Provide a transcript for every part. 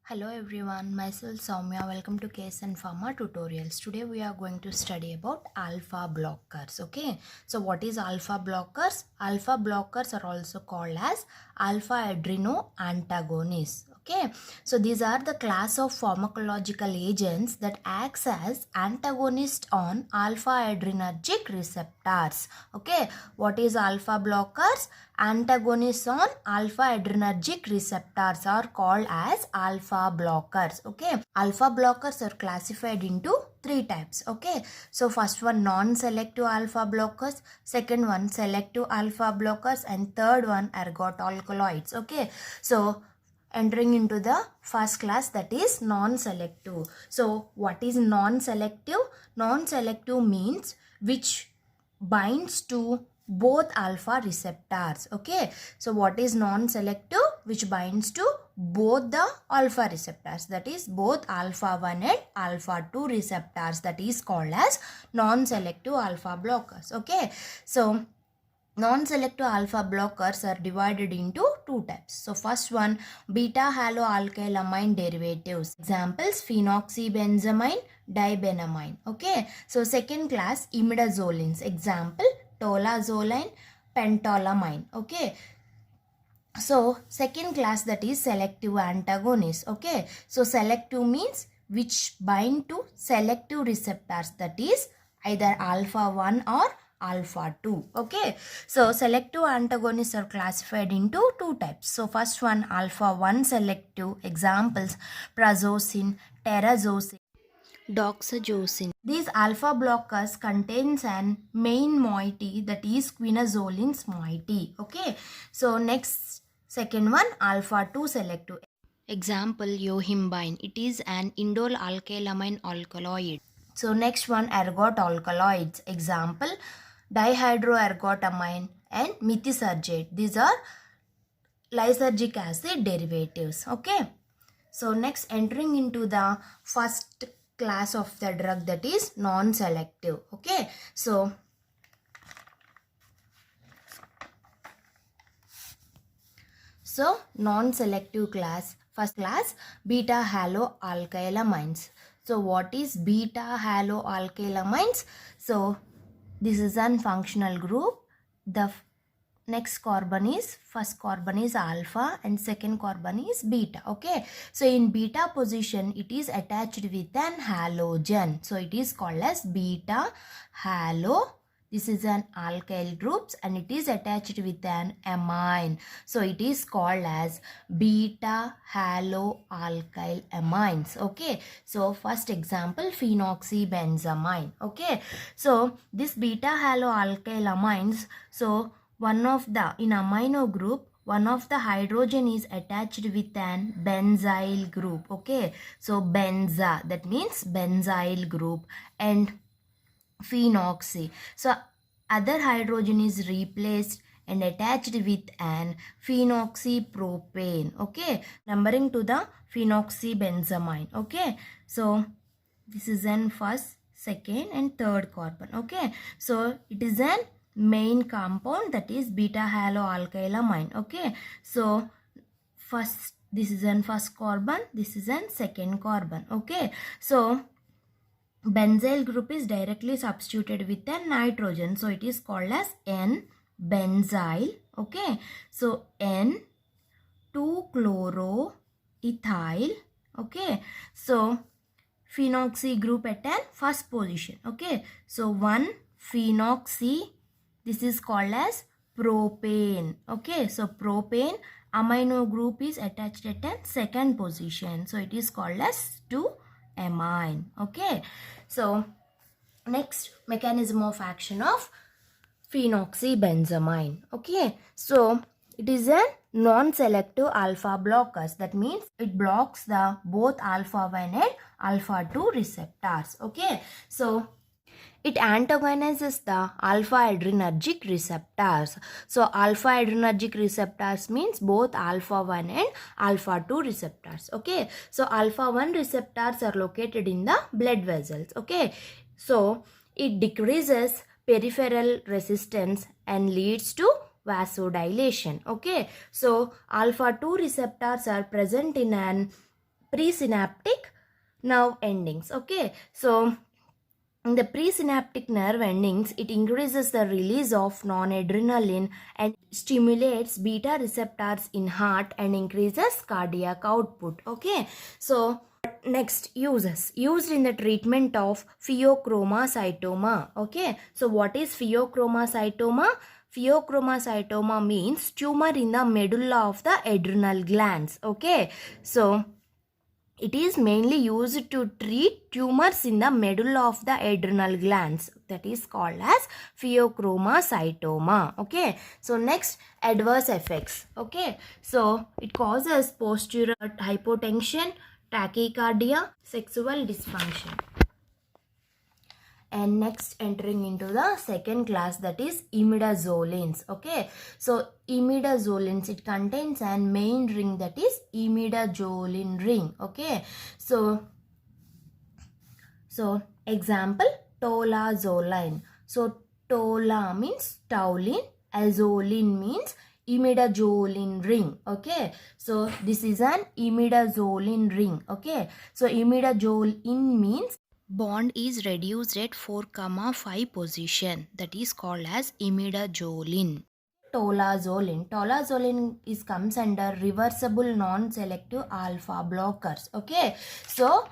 Hello everyone, myself Soumya. Welcome to KSN Pharma tutorials. Today we are going to study about alpha blockers. Okay, so what is alpha blockers? Alpha blockers are also called as alpha adreno antagonists. Okay, so these are the class of pharmacological agents that acts as antagonist on alpha adrenergic receptors. Okay, what is alpha blockers? Antagonists on alpha adrenergic receptors are called as alpha blockers. Okay, alpha blockers are classified into three types. Okay, so first one non-selective alpha blockers, second one selective alpha blockers, and third one ergot alkaloids. Okay, so entering into the first class, that is non-selective. So what is non-selective? Non-selective means which binds to both alpha receptors. Okay, so what is non-selective? Which binds to both the alpha receptors, that is both alpha 1 and alpha 2 receptors, that is called as non-selective alpha blockers. Okay, so non-selective alpha blockers are divided into two types. So first one, beta haloalkylamine derivatives. Examples, phenoxybenzamine, dibenamine. Okay, so second class, imidazolines. Example, tolazoline, pentolamine. Okay, so second class, that is selective antagonist. Okay, so selective means which bind to selective receptors, that is either alpha 1 or alpha 2. Okay, so selective antagonists are classified into two types. So first one, alpha 1 selective. Examples, prazosin, terazosin, doxazosin. These alpha blockers contains an main moiety, that is quinazolin's moiety. Okay, so next, second one, alpha 2 selective. Example, yohimbine. It is an indole alkylamine alkaloid. So next one, ergot alkaloids. Example, dihydroergotamine and methotrexate. These are lysergic acid derivatives. Okay, so next, entering into the first class of the drug, that is non-selective. Okay, so non-selective class, first class, beta haloalkylamines. So what is beta haloalkylamines? So this is an functional group. The next carbon is, first carbon is alpha and second carbon is beta. Okay, so in beta position it is attached with an halogen, so it is called as beta halo. This is an alkyl groups and it is attached with an amine, so it is called as beta haloalkyl amines. Okay, so first example, phenoxybenzamine. Okay, so this beta haloalkyl amines, so one of the, in amino group, one of the hydrogen is attached with an benzyl group. Okay, so benza, that means benzyl group, and phenoxy, so other hydrogen is replaced and attached with an phenoxypropane. Okay, numbering to the phenoxybenzamine. Okay, so this is an first, second and third carbon. Okay, so it is an main compound, that is beta haloalkylamine. Okay, so first, this is an first carbon, this is an second carbon. Okay, so benzyl group is directly substituted with a nitrogen, so it is called as N-benzyl. Okay, so N2-chloroethyl. Okay, so phenoxy group at an first position. Okay, so 1-phenoxy, this is called as propane. Okay, so propane amino group is attached at an second position, so it is called as 2-amine. Okay, so next, mechanism of action of phenoxybenzamine. Okay, so it is a non-selective alpha blockers, that means it blocks the both alpha 1 and alpha 2 receptors. Okay, so it antagonizes the alpha adrenergic receptors. So alpha adrenergic receptors means both alpha 1 and alpha 2 receptors. Okay, so alpha 1 receptors are located in the blood vessels. Okay, so it decreases peripheral resistance and leads to vasodilation. Okay, so alpha 2 receptors are present in an presynaptic nerve endings. Okay, so in the presynaptic nerve endings, it increases the release of noradrenaline and stimulates beta receptors in heart and increases cardiac output. Okay, so next, uses used in the treatment of pheochromocytoma. Okay, so what is pheochromocytoma? Pheochromocytoma means tumor in the medulla of the adrenal glands. Okay, so it is mainly used to treat tumors in the medulla of the adrenal glands, that is called as pheochromocytoma. Okay, so next, adverse effects. Okay, so it causes postural hypotension, tachycardia, sexual dysfunction. And next, entering into the second class, that is imidazolines. Okay, so imidazolines, it contains an main ring, that is imidazoline ring. Okay, so example, tolazoline. So tola means tauline, azolin means imidazoline ring. Okay, so this is an imidazoline ring. Okay, so imidazoline means bond is reduced at 4,5 position, that is called as imidazoline. Tolazoline is comes under reversible non-selective alpha blockers. Okay, so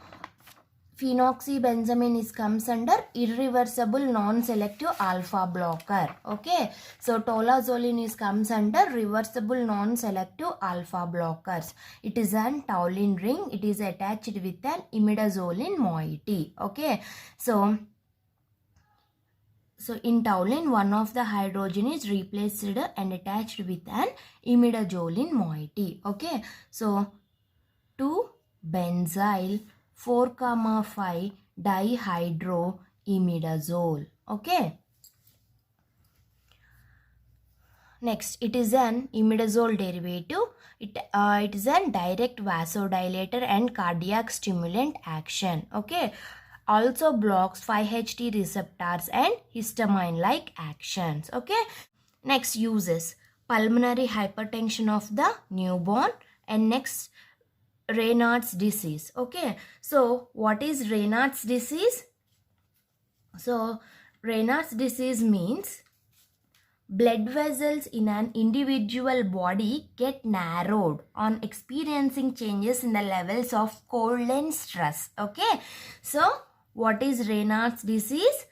phenoxybenzamine is comes under irreversible non-selective alpha blocker. Okay, so tolazoline is comes under reversible non-selective alpha blockers. It is an tauline ring. It is attached with an imidazoline moiety. Okay, so in tauline, one of the hydrogen is replaced and attached with an imidazoline moiety. Okay, so 2-benzyl 4,5 dihydroimidazole. Okay. Next, it is an imidazole derivative. It is a direct vasodilator and cardiac stimulant action. Okay. Also blocks 5-HT receptors and histamine-like actions. Okay. Next, uses pulmonary hypertension of the newborn, and next, Raynaud's disease. Okay, so what is Raynaud's disease? So Raynaud's disease means blood vessels in an individual body get narrowed on experiencing changes in the levels of cold and stress. Okay, so what is Raynaud's disease?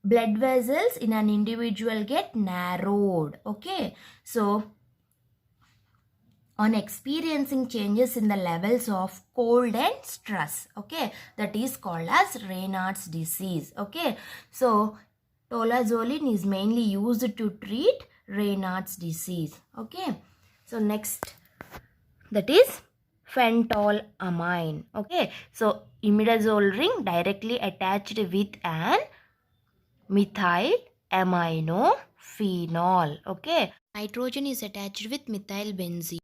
Blood vessels in an individual get narrowed. Okay, so on experiencing changes in the levels of cold and stress. Okay, that is called as Raynaud's disease. Okay, so tolazoline is mainly used to treat Raynaud's disease. Okay, so next, that is phentolamine. Okay, so imidazole ring directly attached with an methyl aminophenol. Okay, nitrogen is attached with methyl benzene.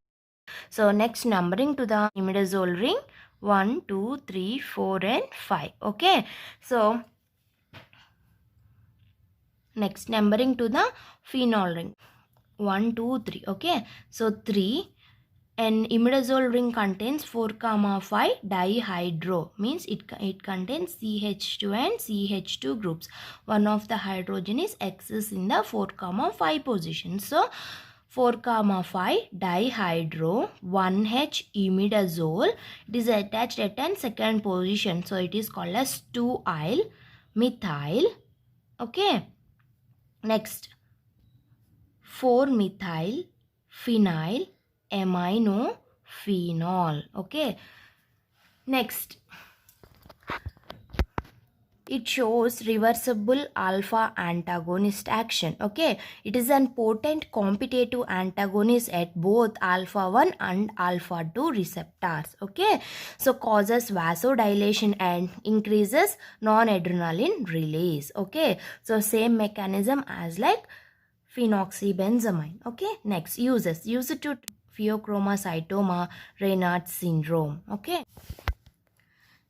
So next, numbering to the imidazole ring, 1, 2, 3, 4 and 5. Okay, so next, numbering to the phenol ring, 1, 2, 3. Okay, so 3. An imidazole ring contains 4,5 dihydro, means it contains CH2 and CH2 groups. One of the hydrogen is excess in the 4,5 position. So 4,5 dihydro 1H imidazole, it is attached at an second position, so it is called as 2-yl methyl. Okay, next, 4-methyl phenyl aminophenol. Okay, next, it shows reversible alpha antagonist action. Okay, it is an potent competitive antagonist at both alpha 1 and alpha 2 receptors. Okay, so causes vasodilation and increases non-adrenaline release. Okay, so same mechanism as like phenoxybenzamine. Okay, next, uses to pheochromocytoma, Raynaud's syndrome. Okay,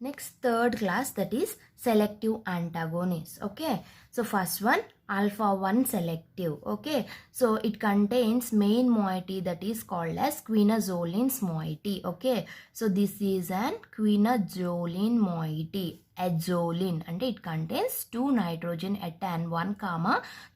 next, third class, that is selective antagonists. Okay, so first one, alpha 1 selective. Okay, so it contains main moiety that is called as quinazolin's moiety. Okay, so this is an quinazolin moiety. Azolin, and it contains 2 nitrogen at an 1,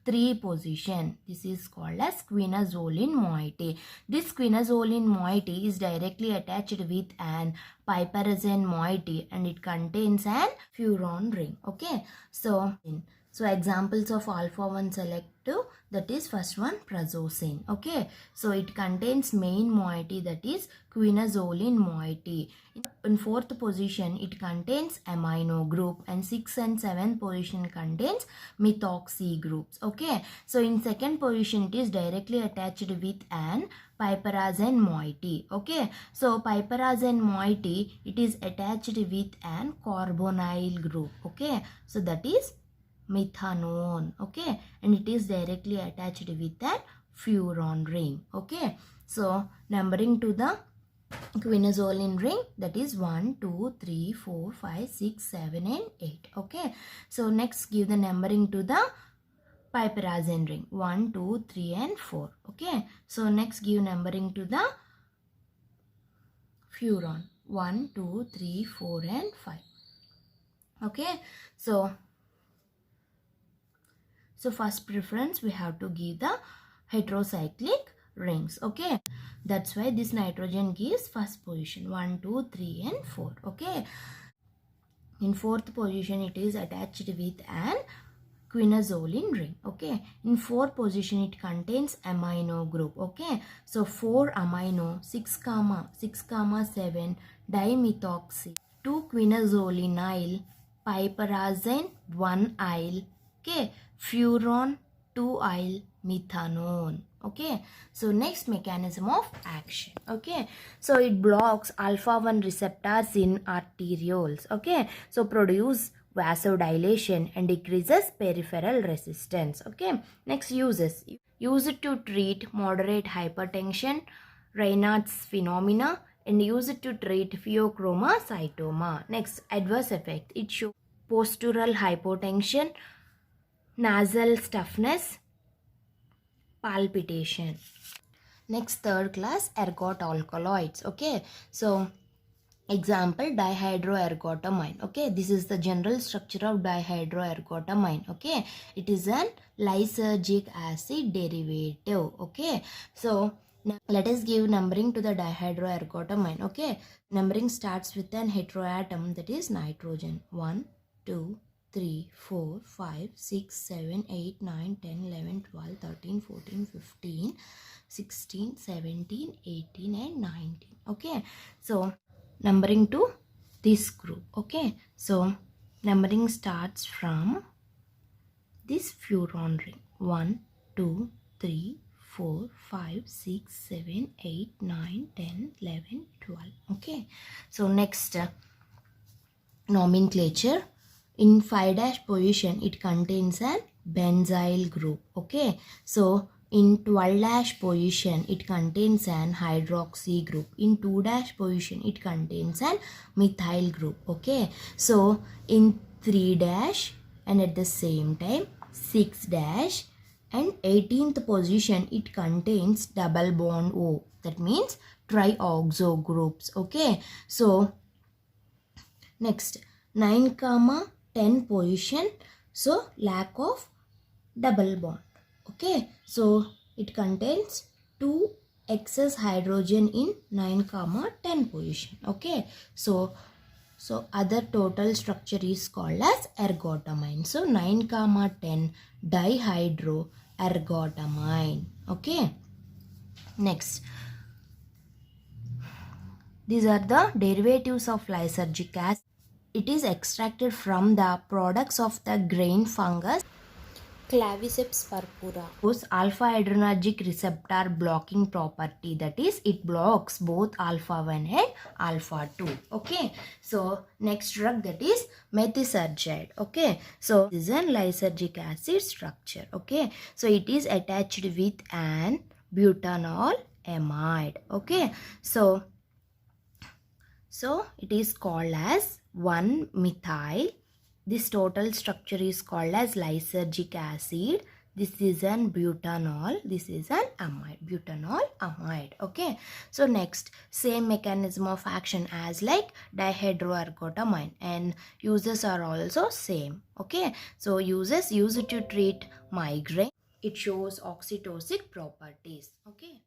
3 position. This is called as quinazolin moiety. This quinazolin moiety is directly attached with an piperazine moiety, and it contains an furan ring. Okay, so examples of alpha 1 selective, that is first one, prazosin. Okay, so it contains main moiety that is quinazolin moiety. In 4th position it contains amino group, and 6th and 7th position contains methoxy groups. Okay, so in 2nd position it is directly attached with an piperazine moiety. Okay, so piperazine moiety, it is attached with an carbonyl group. Okay, so that is methanone. Okay, and it is directly attached with that furan ring. Okay, so numbering to the quinazolin ring, that is 1, 2, 3, 4, 5, 6, 7 and 8. Okay, so next give the numbering to the piperazine ring, 1, 2, 3 and 4. Okay, so next give numbering to the furan, 1, 2, 3, 4 and 5. Okay, so first preference we have to give the heterocyclic rings. Okay, that's why this nitrogen gives first position, 1, 2, 3 and 4. Okay, in 4th position it is attached with an quinazolin ring. Okay, in 4th position it contains amino group. Okay, so 4 amino, 6, 7 dimethoxy, 2 quinazolinyl, piperazine 1-yl, okay, furan 2-yl methanone. Okay, so next mechanism of action. Okay, so it blocks alpha 1 receptors in arterioles. Okay, so produce vasodilation and decreases peripheral resistance. Okay, next uses. Use it to treat moderate hypertension, Raynaud's phenomena, and use it to treat pheochromocytoma. Next, adverse effect. It shows postural hypotension, nasal stuffness, palpitation. Next, 3rd class, ergot alkaloids. Okay, so example, dihydroergotamine. Okay, this is the general structure of dihydroergotamine. Okay, it is an lysergic acid derivative. Okay, so now let us give numbering to the dihydroergotamine. Okay, numbering starts with an heteroatom, that is nitrogen, 1, 2, 3, 4, 5, 6, 7, 8, 9, 10, 11, 12, 13, 14, 15, 16, 17, 18 and 19. Okay, so numbering to this group. Okay, so numbering starts from this furan ring, 1, 2, 3, 4, 5, 6, 7, 8, 9, 10, 11, 12. Okay, so next nomenclature. In 5' position it contains an benzyl group. Okay, so in 12' position it contains an hydroxy group. In 2' position it contains an methyl group. Okay, so in 3' and at the same time 6' and 18th position it contains double bond O, that means trioxo groups. Okay, so next 9, 10 position, so lack of double bond. Okay, so it contains 2 excess hydrogen in 9, 10 position. Okay, so other total structure is called as ergotamine. So 9, 10 dihydroergotamine. Okay, next, these are the derivatives of lysergic acid. It is extracted from the products of the grain fungus Claviceps purpura, whose alpha adrenergic receptor blocking property, that is it blocks both alpha 1 and alpha 2. Okay, so next drug, that is methysergide. Okay, so this is an lysergic acid structure. Okay, so it is attached with an butanol amide. Okay, so it is called as 1-methyl This total structure is called as lysergic acid. This is an butanol. This is an amide. Butanol amide. Okay. So next, same mechanism of action as like dihydroergotamine, and uses are also same. Okay. So uses, use it to treat migraine. It shows oxytocic properties. Okay.